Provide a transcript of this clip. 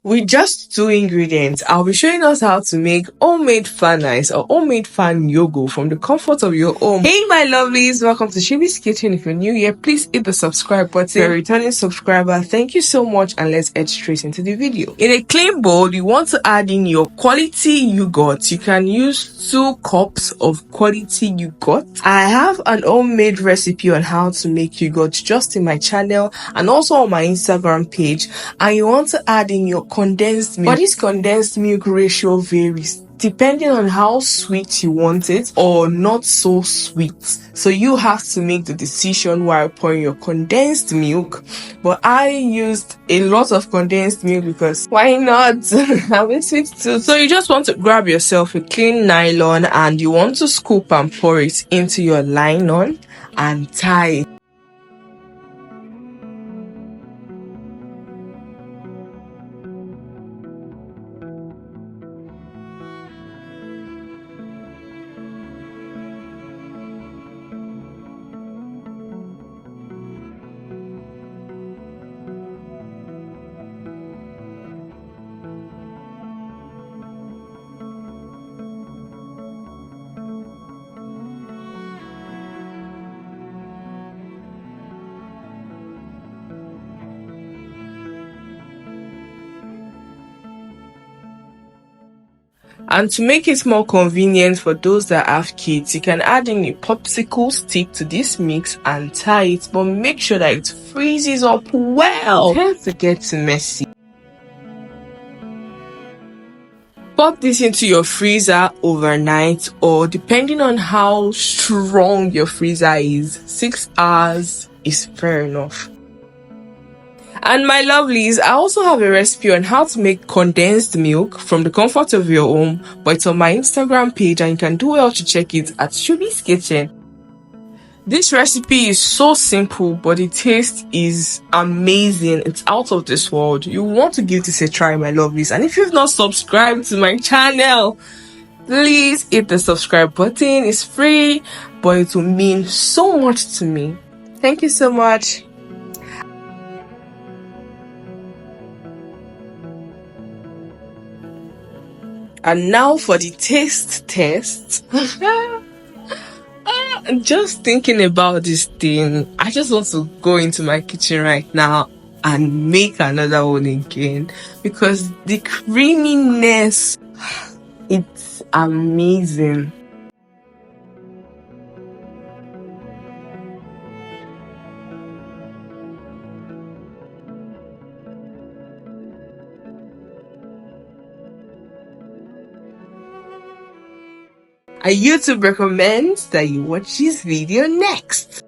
With just 2 ingredients, I'll be showing us how to make homemade fan ice or homemade fan yogurt from the comfort of your home. Hey my lovelies, welcome to Shibi's Kitchen. If you're new here, please hit the subscribe button. If you're a returning subscriber, thank you so much, and let's head straight into the video. In a clean bowl, you want to add in your quality yogurt. You can use 2 cups of quality yogurt. I have an homemade recipe on how to make yogurt just in my channel and also on my Instagram page, and you want to add in your condensed milk. But this condensed milk ratio varies depending on how sweet you want it or not so sweet. So you have to make the decision while pouring your condensed milk. But I used a lot of condensed milk because why not? I'm a sweet tooth. So you just want to grab yourself a clean nylon and you want to scoop and pour it into your nylon and tie it. And to make it more convenient for those that have kids, you can add in a popsicle stick to this mix and tie it, but make sure that it freezes up well. It tends to get too messy. Pop this into your freezer overnight, or depending on how strong your freezer is, 6 hours is fair enough. And my lovelies, I also have a recipe on how to make condensed milk from the comfort of your home, but it's on my Instagram page and you can do well to check it at Shibi's Kitchen. This recipe is so simple, but the taste is amazing. It's out of this world. You want to give this a try, my lovelies. And if you've not subscribed to my channel, please hit the subscribe button. It's free, but it will mean so much to me. Thank you so much. And now for the taste test. Just thinking about this thing, I just want to go into my kitchen right now and make another one again, because the creaminess, it's amazing. I YouTube recommends that you watch this video next.